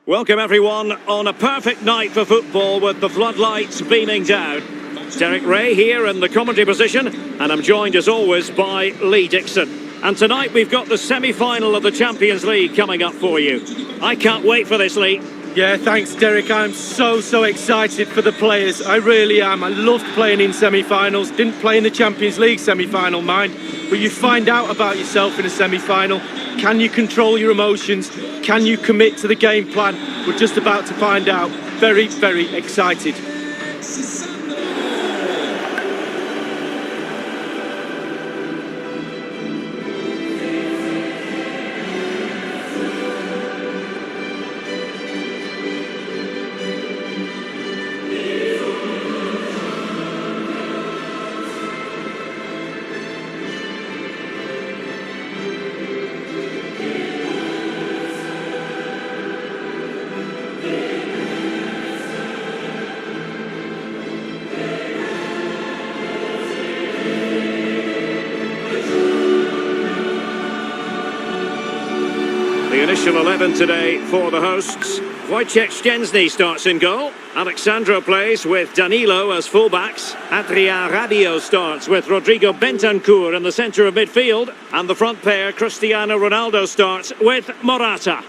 Welcome everyone on a perfect night for football with the floodlights beaming down. Derek Ray here in the commentary position, and I'm joined as always by Lee Dixon. And tonight we've got the semi-final of the Champions League coming up for you. I can't wait for this, Lee. Yeah, thanks Derek. I'm so excited for the players. I really am. I loved playing in semi-finals. Didn't play in the Champions League semi-final, mind. But you find out about yourself in a semi-final. Can you control your emotions? Can you commit to the game plan? We're just about to find out. Very excited. The initial 11 today for the hosts. Wojciech Szczęsny starts in goal. Alexandro plays with Danilo as fullbacks. Adrien Rabiot starts with Rodrigo Bentancur in the centre of midfield. And the front pair, Cristiano Ronaldo, starts with Morata.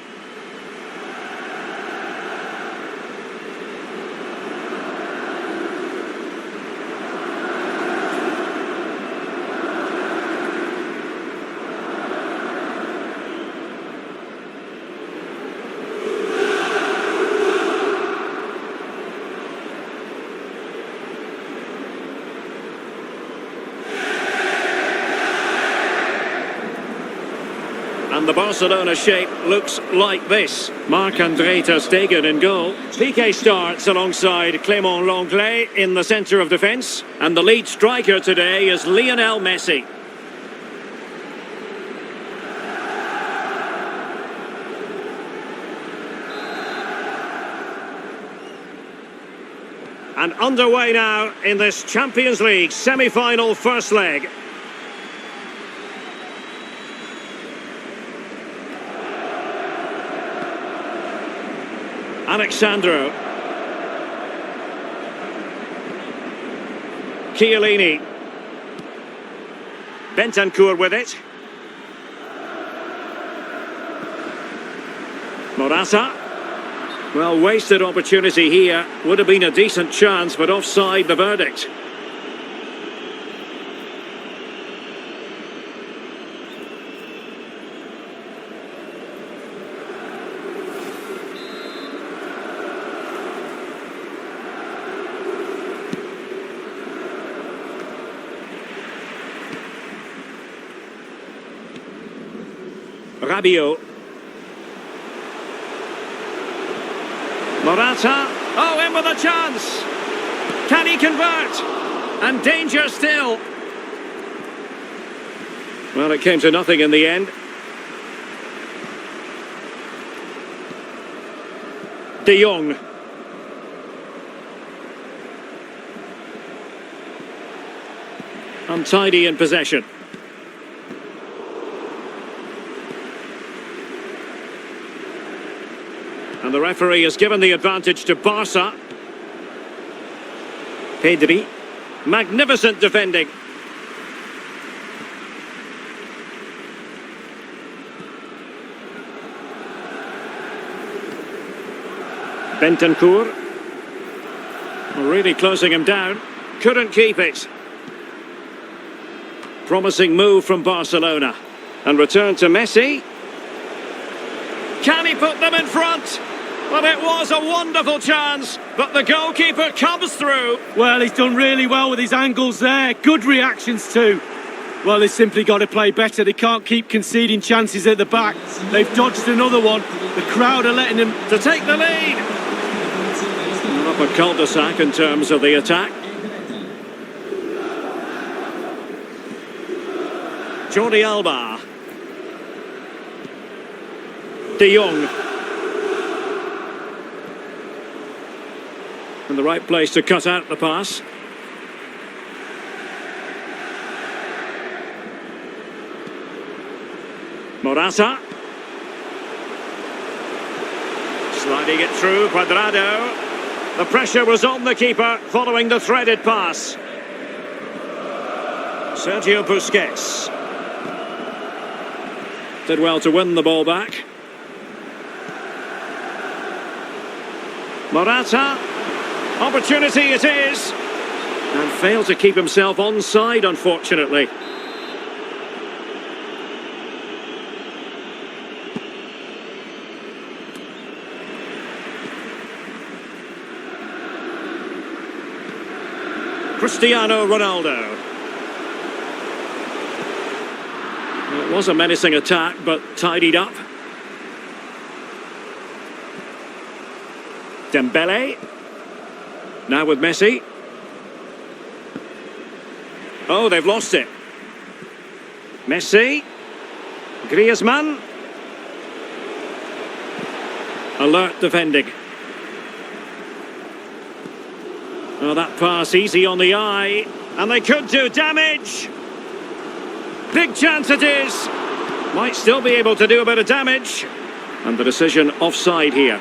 And the Barcelona shape looks like this. Marc-André ter Stegen in goal. Piqué starts alongside Clément Lenglet in the centre of defence. And the lead striker today is Lionel Messi. And underway now in this Champions League semi-final first leg. Alexandro. Chiellini. Bentancur with it. Morata. Well, wasted opportunity here. Would have been a decent chance, but offside the verdict. Rabiot. Morata. Oh, in with a chance. Can he convert? And danger still. Well, it came to nothing in the end. De Jong. Untidy in possession. And the referee has given the advantage to Barca. Pedri. Magnificent defending. Bentancur. Really closing him down. Couldn't keep it. Promising move from Barcelona. And return to Messi. Can he put them in front? Well, it was a wonderful chance, but the goalkeeper comes through. Well, he's done really well with his angles there. Good reactions too. Well, they've simply got to play better. They can't keep conceding chances at the back. They've dodged another one. The crowd are letting them to take the lead. Up a cul-de-sac in terms of the attack. Jordi Alba. De Jong. In the right place to cut out the pass. Morata. Threading it through, Cuadrado. The pressure was on the keeper following the threaded pass. Sergio Busquets. Did well to win the ball back. Morata. Opportunity it is. And failed to keep himself onside, unfortunately. Cristiano Ronaldo. It was a menacing attack, but tidied up. Dembele. Now with Messi. Oh, they've lost it. Messi. Griezmann. Alert defending. Oh, that pass easy on the eye. And they could do damage. Big chance it is. Might still be able to do a bit of damage. And the decision offside here.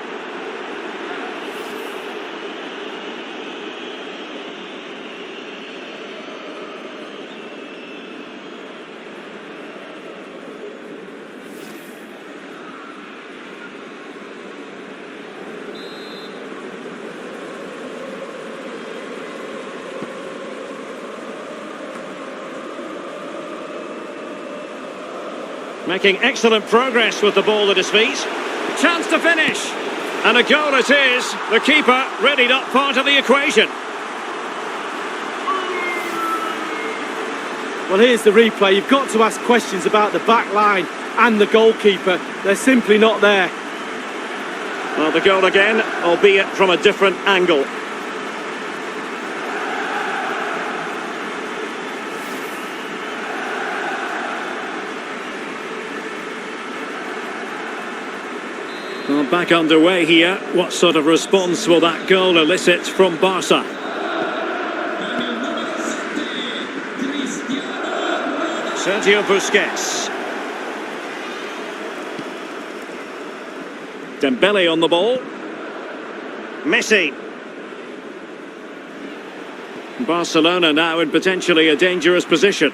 Making excellent progress with the ball at his feet. Chance to finish. And a goal it is. The keeper readied up part of the equation. Well, here's the replay. You've got to ask questions about the back line and the goalkeeper. They're simply not there. Well, the goal again, albeit from a different angle. Well, back underway here. What sort of response will that goal elicit from Barca? Sergio Busquets. Dembele on the ball. Messi. Barcelona now in potentially a dangerous position.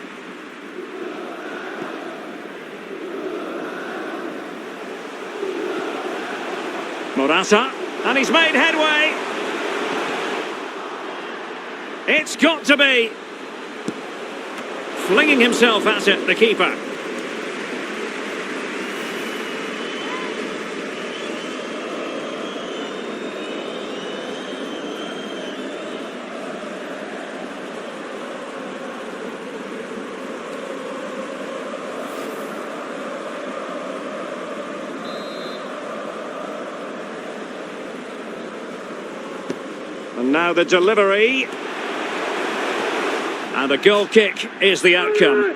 Morata, and he's made headway. It's got to be. Flinging himself at it, the keeper. And now the delivery. And a goal kick is the outcome.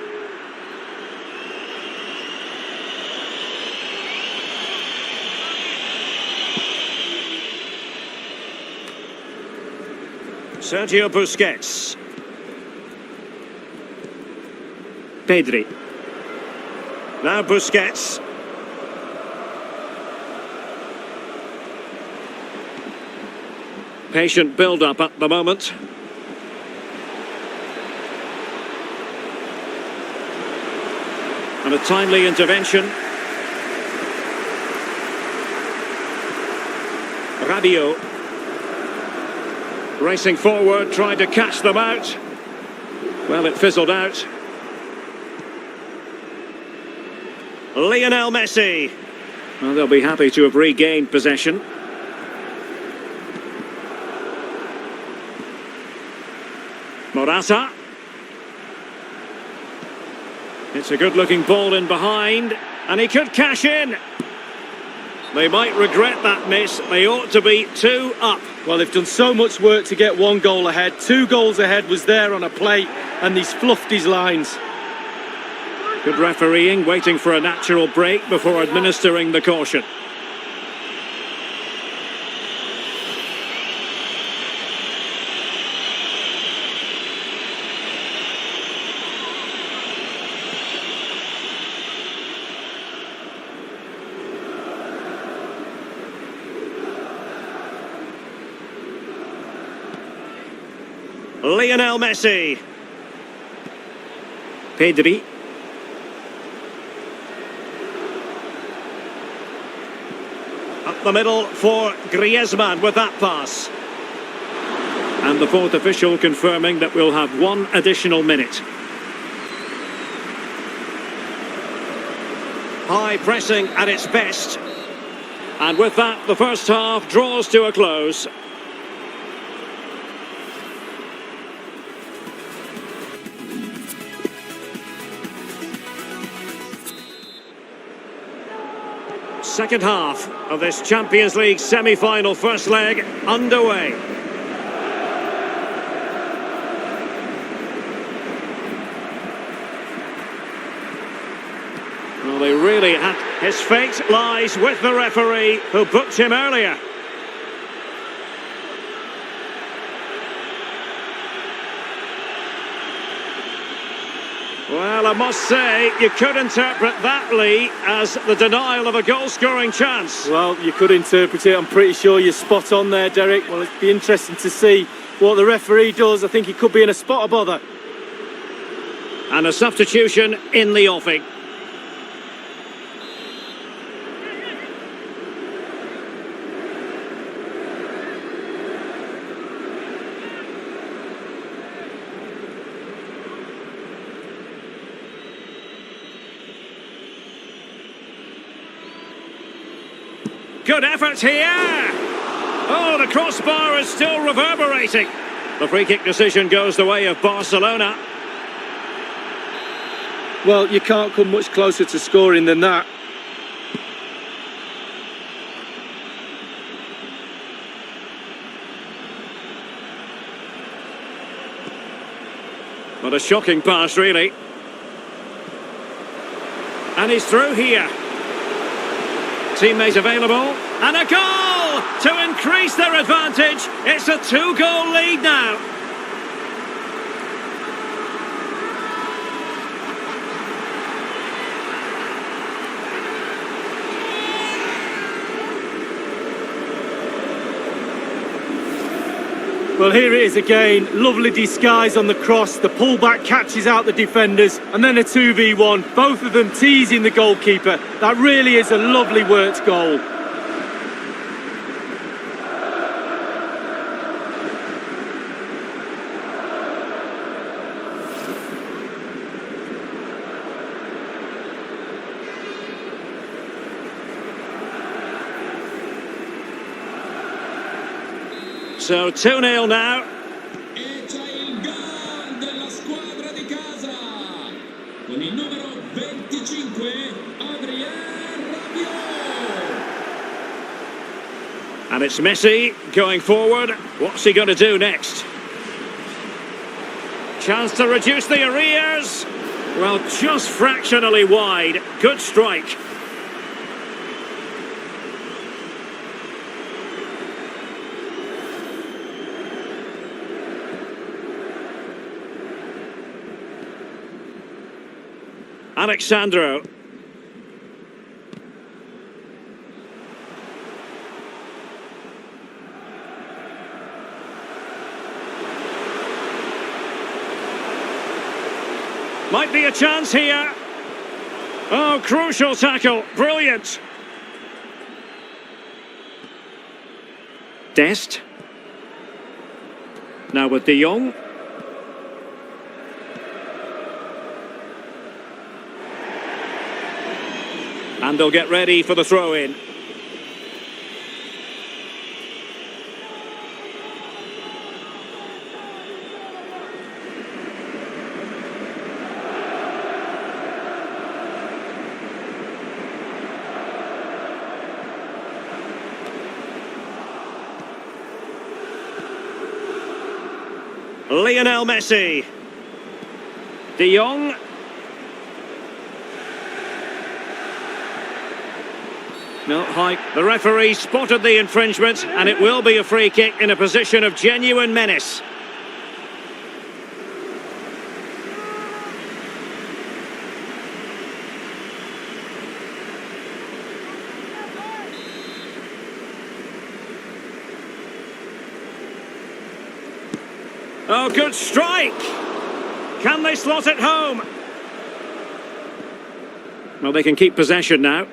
Sergio Busquets. Pedri. Now Busquets. Patient build-up at the moment. And a timely intervention. Rabiot. Racing forward, trying to catch them out. Well, it fizzled out. Lionel Messi. Well, they'll be happy to have regained possession. Morata. It's a good-looking ball in behind, and he could cash in. They might regret that miss. They ought to be 2 up. Well, they've done so much work to get 1 goal ahead. 2 goals ahead was there on a plate, and he's fluffed his lines. Good refereeing, waiting for a natural break before administering the caution. Lionel Messi. Pedri. Up the middle for Griezmann with that pass. And the fourth official confirming that we'll have one additional minute. High pressing at its best. And with that, the first half draws to a close. Second half of this Champions League semi-final first leg underway. Well, they really had... His fate lies with the referee who booked him earlier. Well, I must say, you could interpret that, Lee, as the denial of a goal-scoring chance. Well, you could interpret it. I'm pretty sure you're spot on there, Derek. Well, it'd be interesting to see what the referee does. I think he could be in a spot of bother. And a substitution in the offing. Good effort here! Oh, the crossbar is still reverberating. The free kick decision goes the way of Barcelona. Well, you can't come much closer to scoring than that. What a shocking pass, really. And he's through here. Teammate available, and a goal to increase their advantage. It's a 2-goal lead now. Well, here it is again. Lovely disguise on the cross. The pullback catches out the defenders, and then a 2v1. Both of them teasing the goalkeeper. That really is a lovely worked goal. So 2-0 now. E c'è il gol della squadra di casa con il numero 25 Adrien Rabiot. And it's Messi going forward. What's he going to do next? Chance to reduce the arrears. Well, just fractionally wide. Good strike. Alexandro. Might be a chance here. Oh, crucial tackle. Brilliant. Dest. Now with De Jong. And they'll get ready for the throw-in. Lionel Messi. De Jong. No, high. The referee spotted the infringement, and it will be a free kick in a position of genuine menace. Oh, good strike! Can they slot it home? Well, they can keep possession now.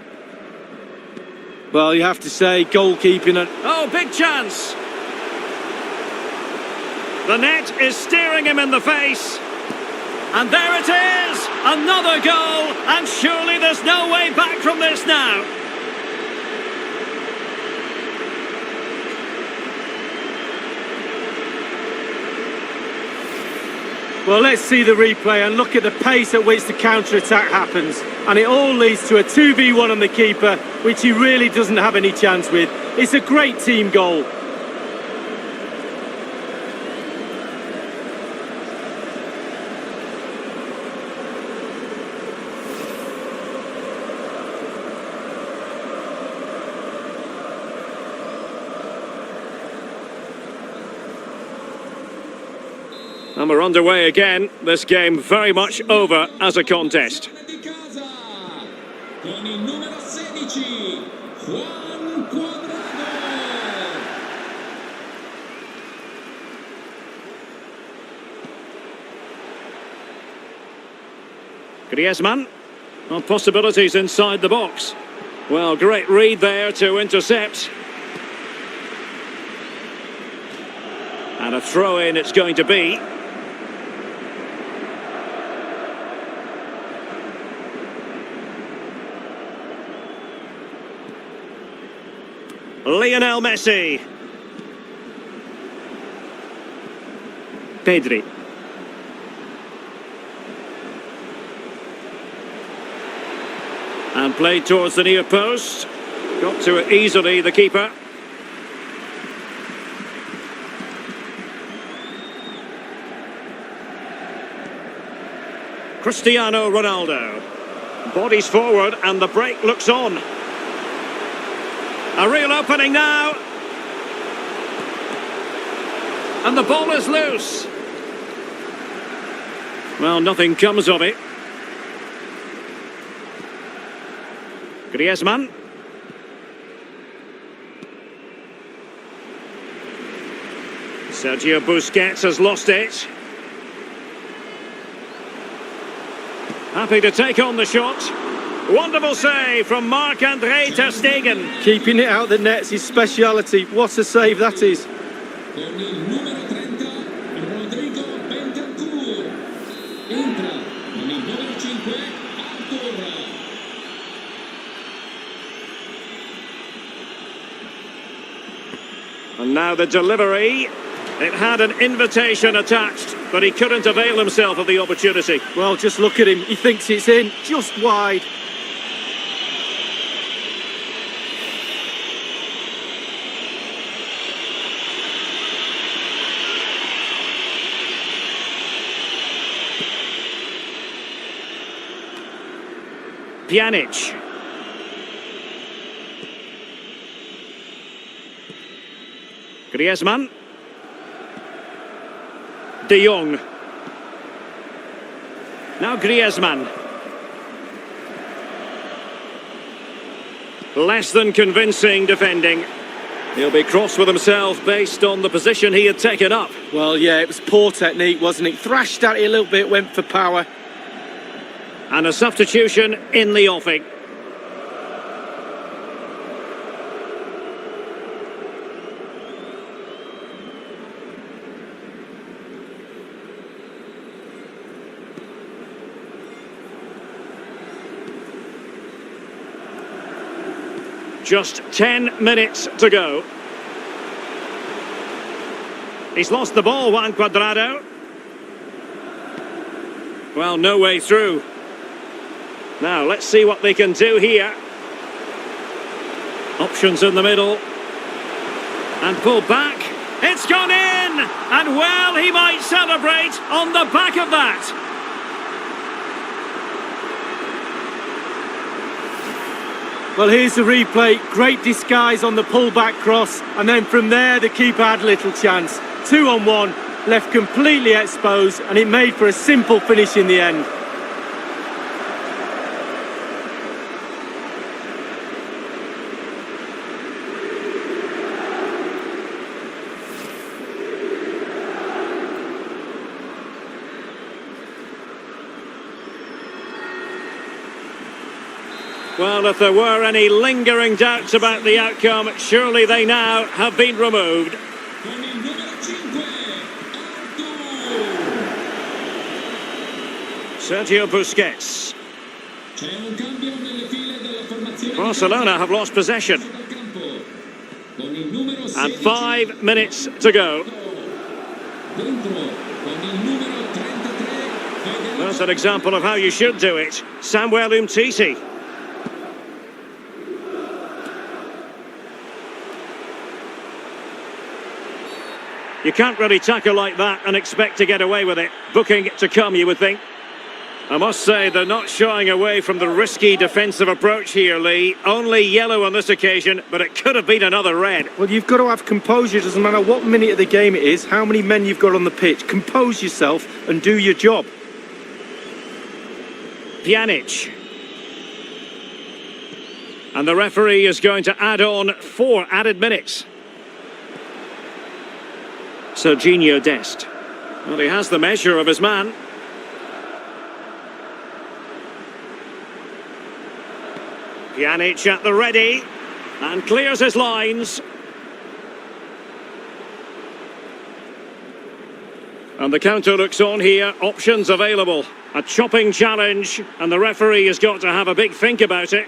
Well, you have to say, goalkeeping and... Oh, big chance! The net is staring him in the face. And there it is! Another goal! And surely there's no way back from this now. Well, let's see the replay and look at the pace at which the counter-attack happens. And it all leads to a 2v1 on the keeper, which he really doesn't have any chance with. It's a great team goal. And we're underway again. This game very much over as a contest. Di casa, con il numero 16, Juan Cuadrado. Griezmann. Well, possibilities inside the box. Well, great read there to intercept. And a throw-in it's going to be. Lionel Messi. Pedri. And played towards the near post. Got to it easily, the keeper. Cristiano Ronaldo. Bodies forward and the break looks on. A real opening now. And the ball is loose. Well, nothing comes of it. Griezmann. Sergio Busquets has lost it. Happy to take on the shot. Wonderful save from Marc-André ter Stegen. Keeping it out the net's his speciality. What a save that is. Con il numero 30, Rodrigo Bentancur. Entra con il numero 5, Arthur. And now the delivery. It had an invitation attached, but he couldn't avail himself of the opportunity. Well, just look at him. He thinks it's in, just wide. Pjanic. Griezmann. De Jong. Now Griezmann. Less than convincing defending. He'll be cross with himself based on the position he had taken up. Well, yeah, it was poor technique, wasn't it? Thrashed at it a little bit, went for power. And a substitution in the offing. Just 10 minutes to go. He's lost the ball, Juan Cuadrado. Well, no way through. Now, let's see what they can do here. Options in the middle. And pull back. It's gone in! And well, he might celebrate on the back of that. Well, here's the replay. Great disguise on the pull-back cross. And then from there, the keeper had little chance. 2-on-1, left completely exposed, and it made for a simple finish in the end. Well, if there were any lingering doubts about the outcome, surely they now have been removed. Con il numero 5, Sergio Busquets. c'è un cambio nelle file della formazione. Barcelona have lost possession. Con il numero 16, And 5 minutes to go. dentro con il numero 33. That's an example of how you should do it. Samuel Umtiti. You can't really tackle like that and expect to get away with it. Booking to come, you would think. I must say, they're not shying away from the risky defensive approach here, Lee. Only yellow on this occasion, but it could have been another red. Well, you've got to have composure. Doesn't matter what minute of the game it is, how many men you've got on the pitch. Compose yourself and do your job. Pjanic. And the referee is going to add on 4 added minutes. Serginho Dest. Well, he has the measure of his man. Pjanic at the ready. And clears his lines. And the counter looks on here. Options available. A chopping challenge. And the referee has got to have a big think about it.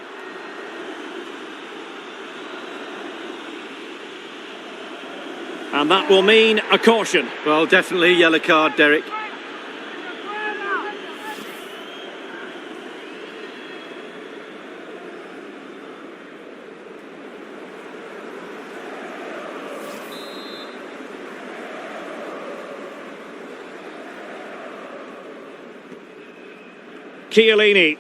And that will mean a caution. Well, definitely a yellow card, Derek. Chiellini.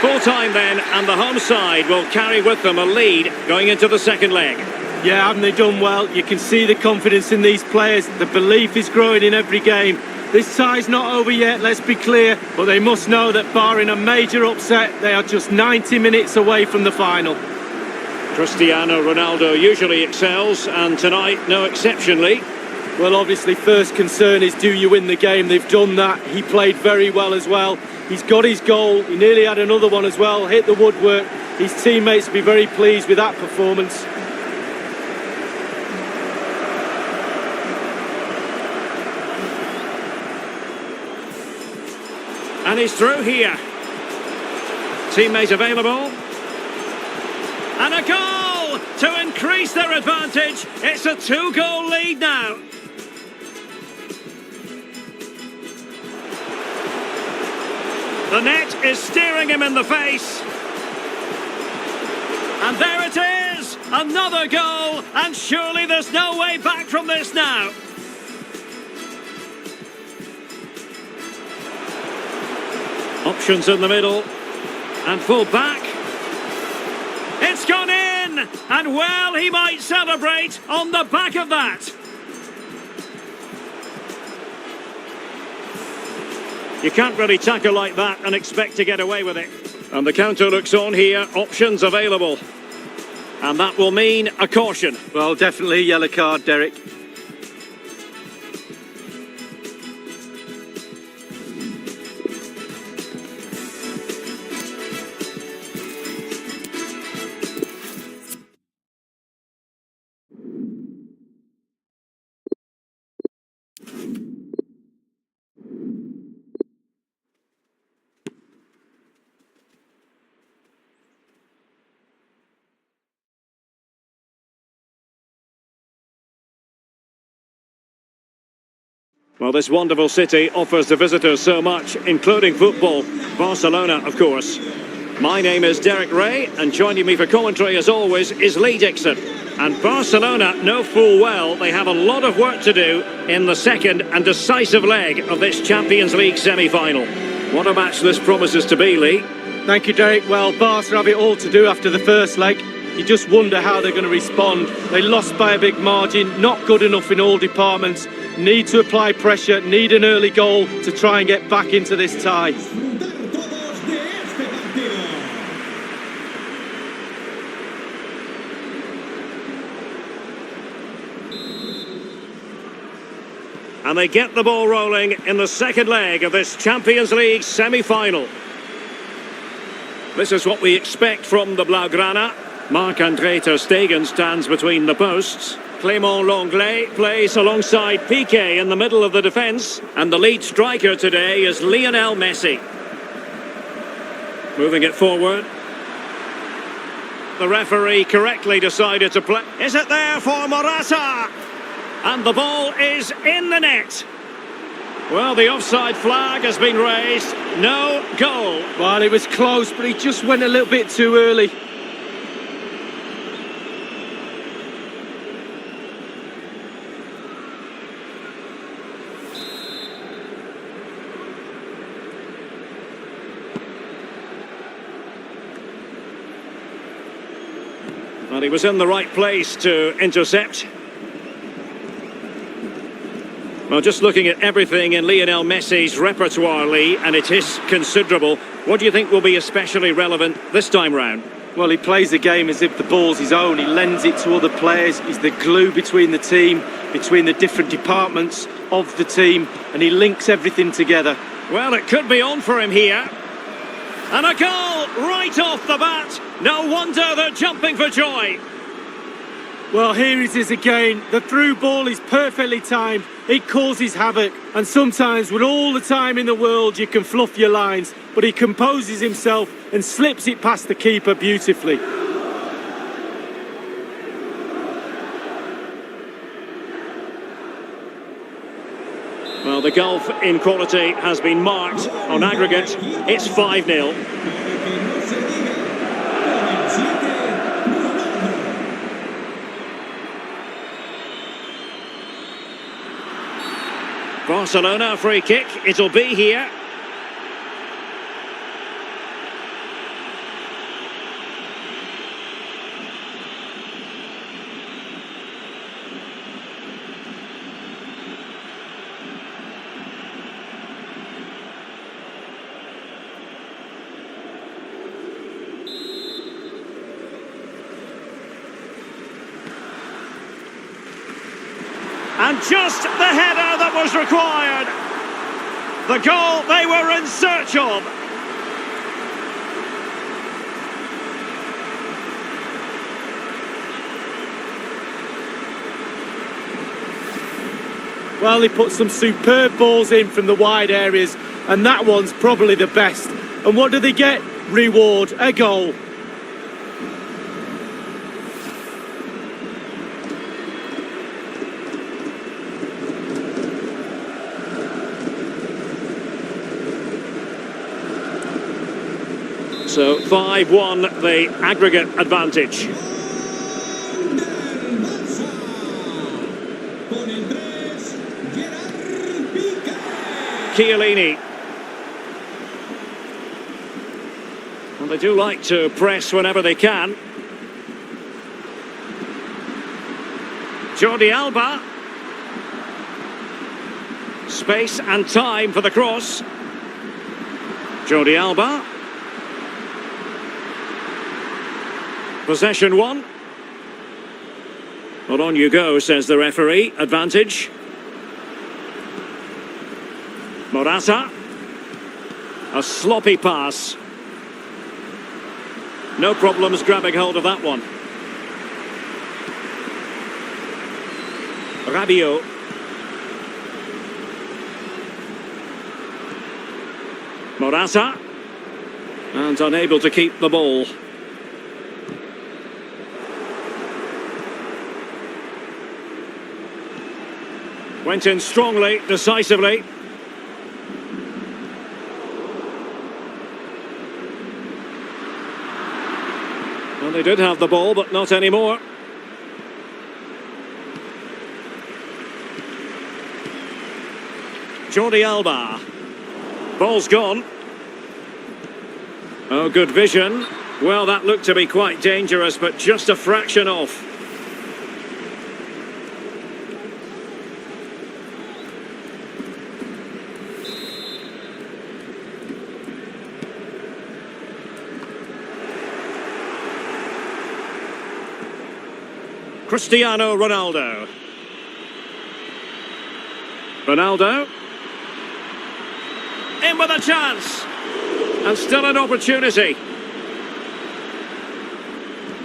Full time then, and the home side will carry with them a lead going into the second leg. Yeah, haven't they done well? You can see the confidence in these players. The belief is growing in every game. This tie's not over yet, let's be clear, but they must know that barring a major upset, they are just 90 minutes away from the final. Cristiano Ronaldo usually excels, and tonight no exception, Lee. Well, obviously, first concern is, do you win the game? They've done that. He played very well as well. He's got his goal. He nearly had another one as well. Hit the woodwork. His teammates will be very pleased with that performance. And he's through here. Teammate available. And a goal to increase their advantage. It's a 2-goal lead now. The net is staring him in the face. And there it is! Another goal! And surely there's no way back from this now. Options in the middle. And full back. It's gone in! And well, he might celebrate on the back of that. You can't really tackle like that and expect to get away with it. And the counter looks on here. Options available. And that will mean a caution. Well, definitely a yellow card, Derek. Well, this wonderful city offers the visitors so much, including football. Barcelona, of course. My name is Derek Ray, and joining me for commentary, as always, is Lee Dixon. And Barcelona know full well they have a lot of work to do in the second and decisive leg of this Champions League semi-final. What a match this promises to be, Lee. Thank you, Derek. Well, Barca have it all to do after the first leg. You just wonder how they're going to respond. They lost by a big margin, not good enough in all departments. Need to apply pressure, need an early goal to try and get back into this tie. And they get the ball rolling in the second leg of this Champions League semi-final. This is what we expect from the Blaugrana. Marc-André ter Stegen stands between the posts. Clément Lenglet plays alongside Piqué in the middle of the defence. And the lead striker today is Lionel Messi. Moving it forward. The referee correctly decided to play. Is it there for Morata? And the ball is in the net. Well, the offside flag has been raised. No goal. Well, it was close, but he just went a little bit too early. Well, he was in the right place to intercept. Well, just looking at everything in Lionel Messi's repertoire, Lee, and it is considerable. What do you think will be especially relevant this time round? Well, he plays the game as if the ball's his own. He lends it to other players. He's the glue between the team, between the different departments of the team, and he links everything together. Well, it could be on for him here. And a goal right off the bat. No wonder they're jumping for joy. Well, here it is again. The through ball is perfectly timed. It causes havoc. And sometimes with all the time in the world, you can fluff your lines. But he composes himself and slips it past the keeper beautifully. Well, the gulf in quality has been marked. On aggregate, it's 5-0. Barcelona free kick, it'll be here. And just the header that was required. The goal they were in search of. Well, he put some superb balls in from the wide areas, and that one's probably the best. And what do they get? Reward, a goal. So 5-1, the aggregate advantage. Chiellini. Well, they do like to press whenever they can. Jordi Alba. Space and time for the cross. Jordi Alba. Possession one. Well, on you go, says the referee. Advantage. Morata. A sloppy pass. No problems grabbing hold of that one. Rabiot. Morata. And unable to keep the ball. Went in strongly, decisively. Well, they did have the ball, but not anymore. Jordi Alba. Ball's gone. Oh, good vision. Well, that looked to be quite dangerous, but just a fraction off. Cristiano Ronaldo. Ronaldo. In with a chance. And still an opportunity.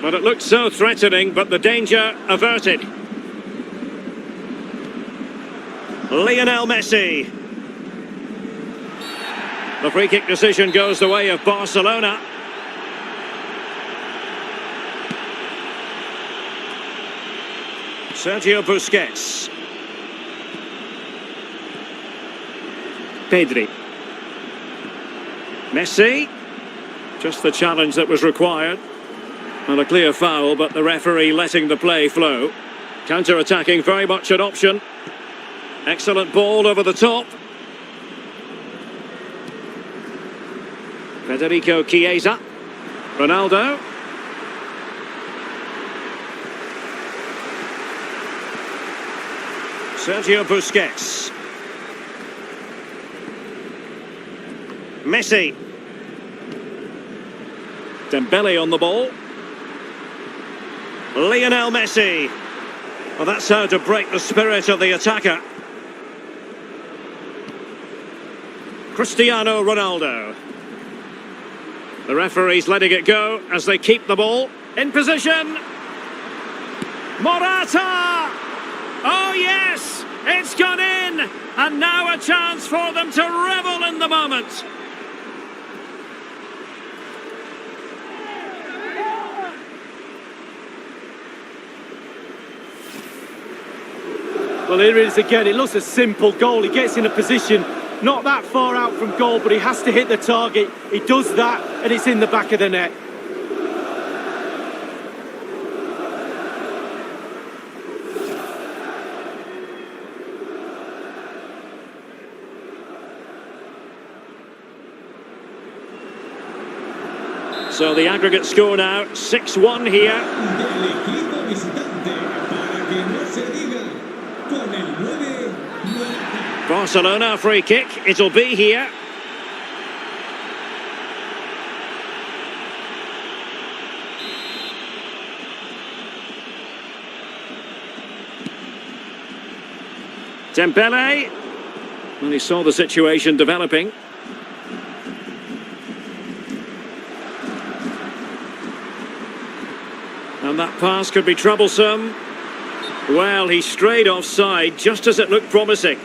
But it looked so threatening, but the danger averted. Lionel Messi. The free kick decision goes the way of Barcelona. Sergio Busquets. Pedri. Messi. Just the challenge that was required. And a clear foul, but the referee letting the play flow. Counter-attacking, very much an option. Excellent ball over the top. Federico Chiesa. Ronaldo. Sergio Busquets. Messi. Dembele on the ball. Lionel Messi. Well, that's how to break the spirit of the attacker. Cristiano Ronaldo. The referee's letting it go as they keep the ball in position. Morata! Oh yes, it's gone in, and now a chance for them to revel in the moment. Well, here it is again. It looks a simple goal. He gets in a position not that far out from goal, but he has to hit the target. He does that, and it's in the back of the net. So the aggregate score now, 6-1 here. Del equipo visitante, para que no se diga, con el 9, Morata. Barcelona free kick, it'll be here. Dembele. Well, he saw the situation developing. And that pass could be troublesome. Well, he strayed offside just as it looked promising.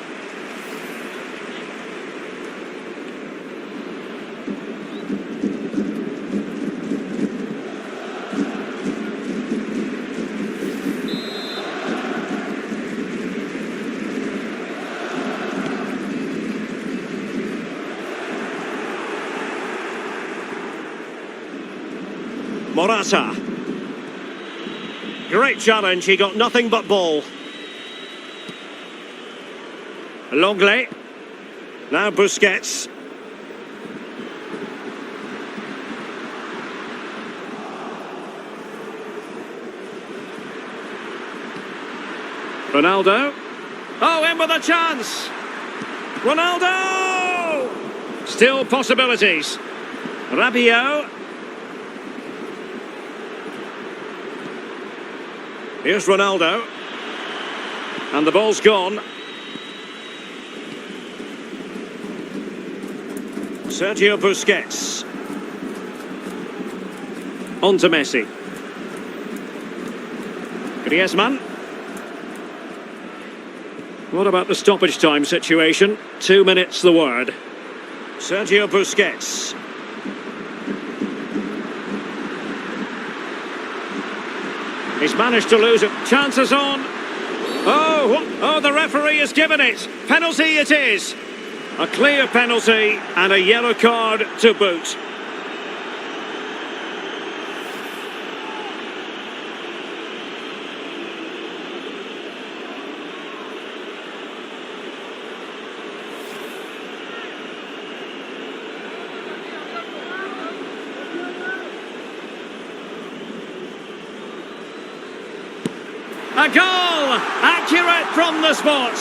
Morata. Great challenge, he got nothing but ball. Longley. Now Busquets. Ronaldo. Oh, in with a chance. Ronaldo! Still possibilities. Rabiot. Here's Ronaldo. And the ball's gone. Sergio Busquets. On to Messi. Griezmann. What about the stoppage time situation? 2 minutes the word. Sergio Busquets. He's managed to lose it. Chances on. Oh, the referee has given it. Penalty it is. A clear penalty and a yellow card to boot. A goal! Accurate from the spot.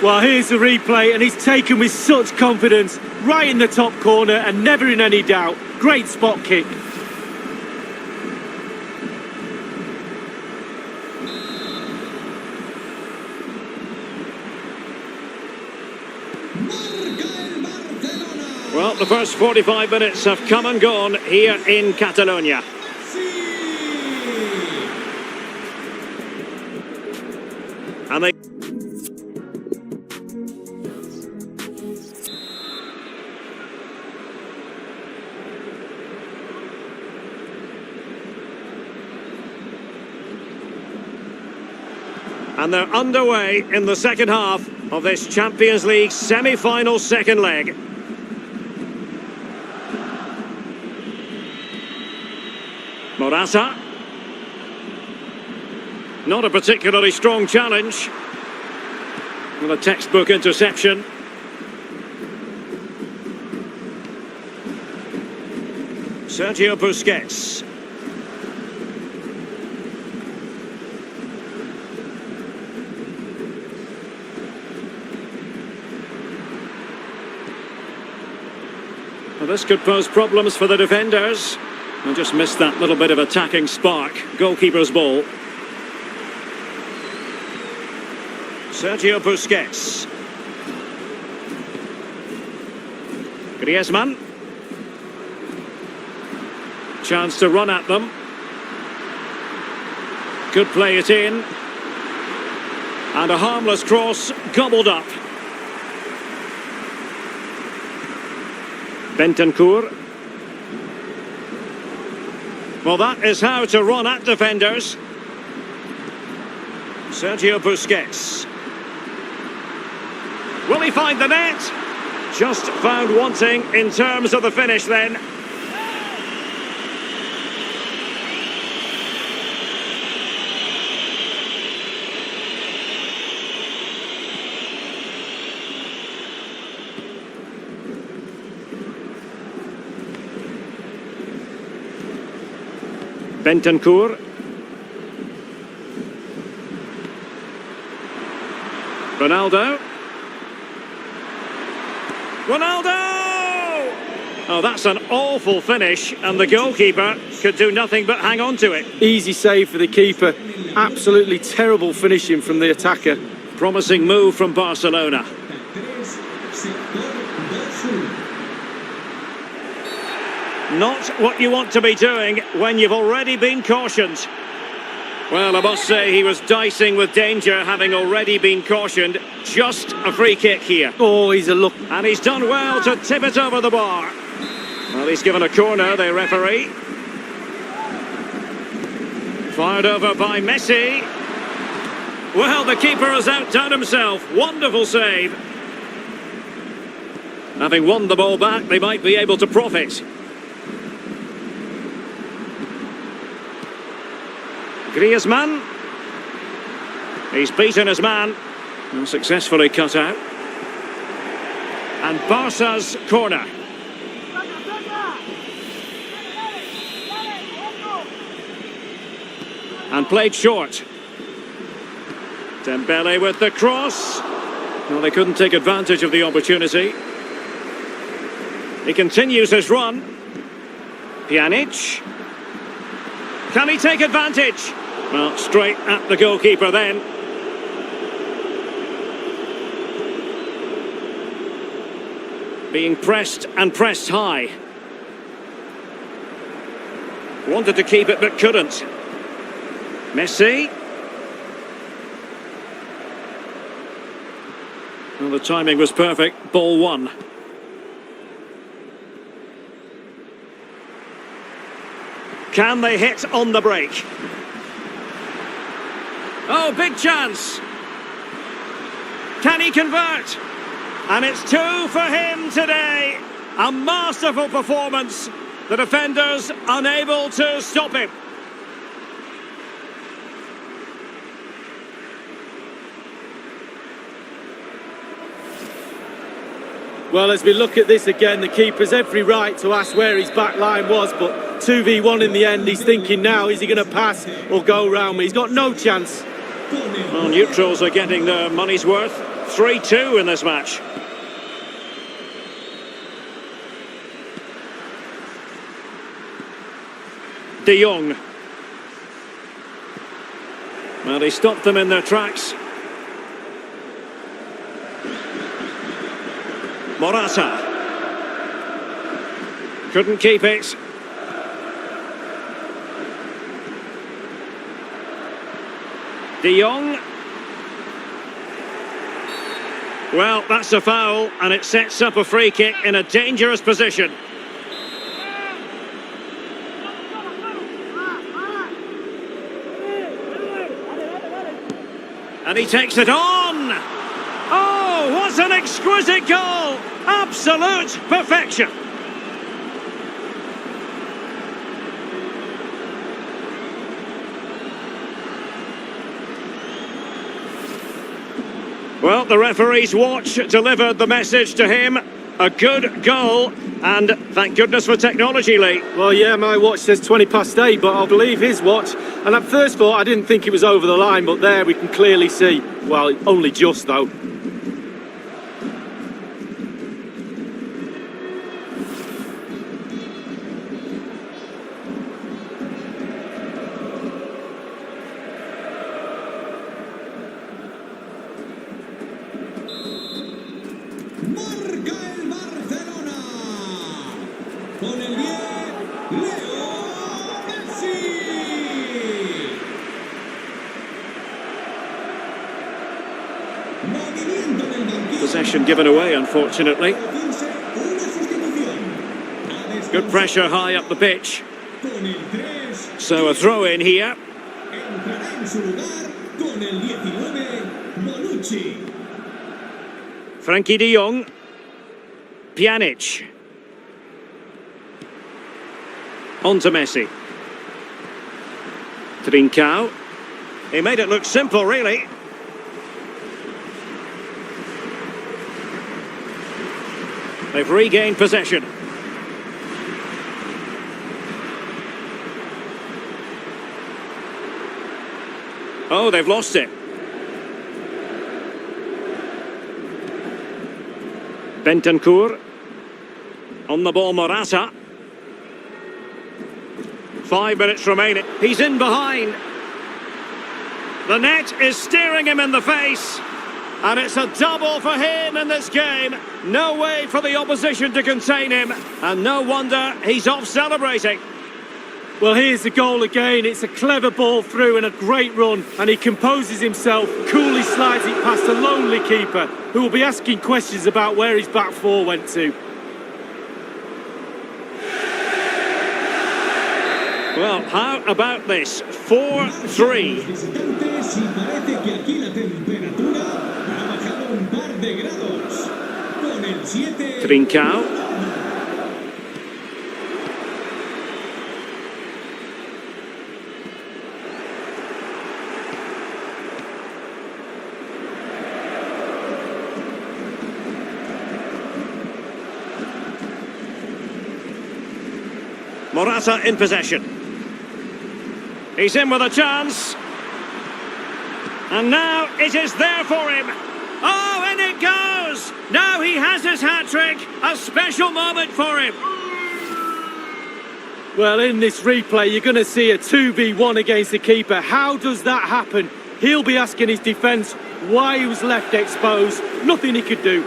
Well, here's the replay, and he's taken with such confidence. Right in the top corner and never in any doubt. Great spot kick. Well, the first 45 minutes have come and gone here in Catalonia. And they... And they're underway in the second half of this Champions League semi-final second leg. Morata. Not a particularly strong challenge. Well, a textbook interception. Sergio Busquets. Well, this could pose problems for the defenders. I just missed that little bit of attacking spark. Goalkeeper's ball. Sergio Busquets. Griezmann. Chance to run at them. Could play it in. And a harmless cross gobbled up. Bentancur. Well, that is how to run at defenders. Sergio Busquets. Will he find the net? Just found wanting in terms of the finish then. Bentancur. Ronaldo. Oh, that's an awful finish, and the goalkeeper could do nothing but hang on to it. Easy save for the keeper. Absolutely terrible finishing from the attacker. Promising move from Barcelona. Not what you want to be doing when you've already been cautioned. Well, I must say he was dicing with danger, having already been cautioned. Just a free kick here. Oh, he's a look. And he's done well to tip it over the bar. Well, he's given a corner, the referee. Fired over by Messi. Well, the keeper has outdone himself. Wonderful save. Having won the ball back, they might be able to profit. Griezmann. He's beaten his man and successfully cut out. And Barca's corner. And played short. Dembele with the cross. Well, they couldn't take advantage of the opportunity. He continues his run. Pjanic. Can he take advantage? Well, straight at the goalkeeper then. Being pressed and pressed high. Wanted to keep it but couldn't. Messi. Well, the timing was perfect. Ball one. Can they hit on the break? Oh, big chance. Can he convert? And it's two for him today. A masterful performance. The defenders unable to stop him. Well, as we look at this again, the keeper's every right to ask where his back line was, but 2v1 in the end. He's thinking now, is he going to pass or go round me? He's got no chance. Well, neutrals are getting their money's worth. 3-2 in this match. De Jong. Well, he stopped them in their tracks. Morata. Couldn't keep it. De Jong. Well, that's a foul, and it sets up a free kick in a dangerous position. And he takes it on! Oh, what an exquisite goal! Absolute perfection! Well, the referee's watch delivered the message to him. A good goal, and thank goodness for technology, Lee. Well, yeah, my watch says 8:20, but I'll believe his watch. And at first thought, I didn't think it was over the line, but there we can clearly see. Well, only just, though. Marca el Barcelona. Con el 10, Leo Messi. Movimiento en el banquillo. Possession given away, unfortunately. Producirse una sustitución. Good pressure high up the pitch. Con el 3, So a throw in here. entrará en su lugar con el 19, Bonucci. Frankie de Jong. Pjanic. On to Messi. Trincao. He made it look simple, really. They've regained possession. Oh, they've lost it. Bentancur. On the ball, Morata. 5 minutes remaining. He's in behind. The net is staring him in the face. And it's a double for him in this game. No way for the opposition to contain him. And no wonder he's off celebrating. Well, here's the goal again. It's a clever ball through and a great run. And he composes himself, coolly slides it past a lonely keeper, who will be asking questions about where his back four went to. Well, how about this? 4-3. Visitantes, y parece que aquí la temperatura ha bajado un par de grados. Con el 7. Trincao. Morata in possession. He's in with a chance. And now it is there for him. Oh, and it goes! Now he has his hat-trick. A special moment for him. Well, in this replay, you're going to see a 2v1 against the keeper. How does that happen? He'll be asking his defence why he was left exposed. Nothing he could do.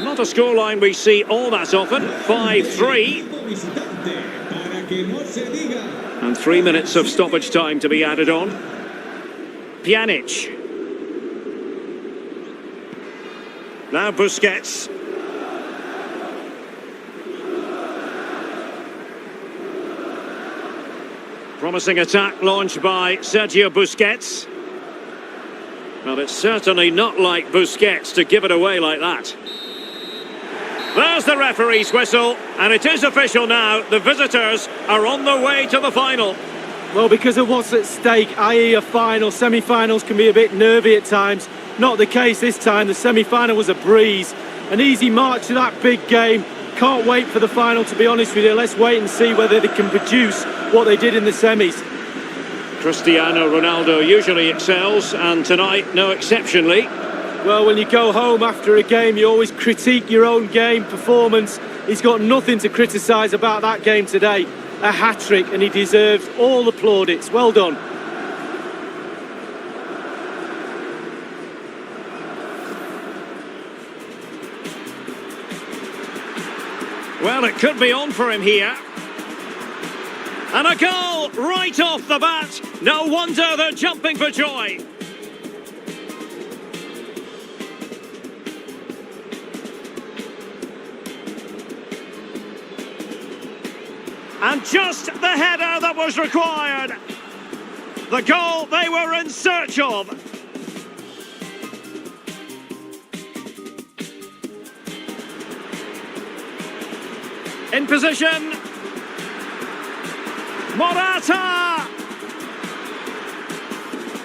Not a scoreline we see all that often. 5-3. And 3 minutes of stoppage time to be added on. Pjanic. Now Busquets. Promising attack launched by Sergio Busquets. Well, it's certainly not like Busquets to give it away like that. There's the referee's whistle, and it is official now. The visitors are on their way to the final. Well, because of what's at stake, i.e. a final, semi-finals can be a bit nervy at times. Not the case this time. The semi-final was a breeze. An easy march to that big game. Can't wait for the final, to be honest with you. Let's wait and see whether they can produce what they did in the semis. Cristiano Ronaldo usually excels, and tonight no exception, Lee. Well, when you go home after a game, you always critique your own game performance. He's got nothing to criticise about that game today. A hat-trick, and he deserves all the plaudits. Well done. Well, it could be on for him here. And a goal right off the bat. No wonder they're jumping for joy. And just the header that was required. The goal they were in search of. In position. Morata!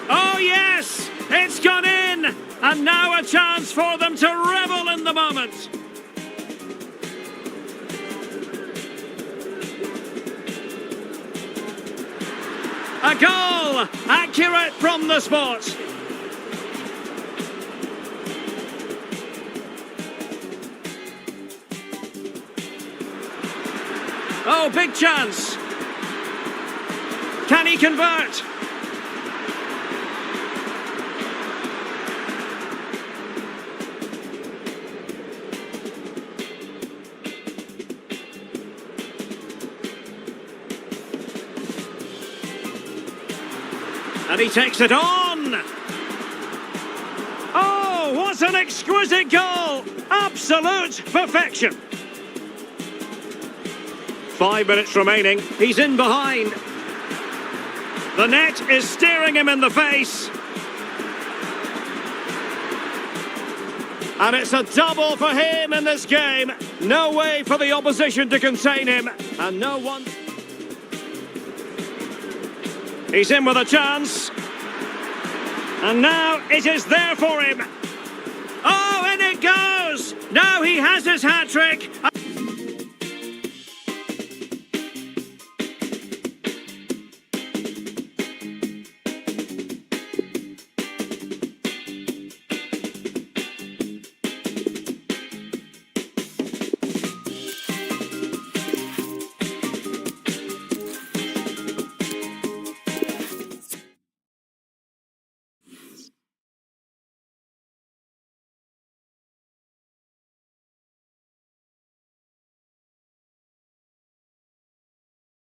Oh yes, it's gone in! And now a chance for them to revel in the moment. A goal! Accurate from the spot. Oh, big chance. Can he convert? And he takes it on. Oh, what an exquisite goal. Absolute perfection. 5 minutes remaining. He's in behind. The net is staring him in the face. And it's a double for him in this game. No way for the opposition to contain him. And no one... He's in with a chance. And now it is there for him. Oh, and it goes! Now he has his hat-trick.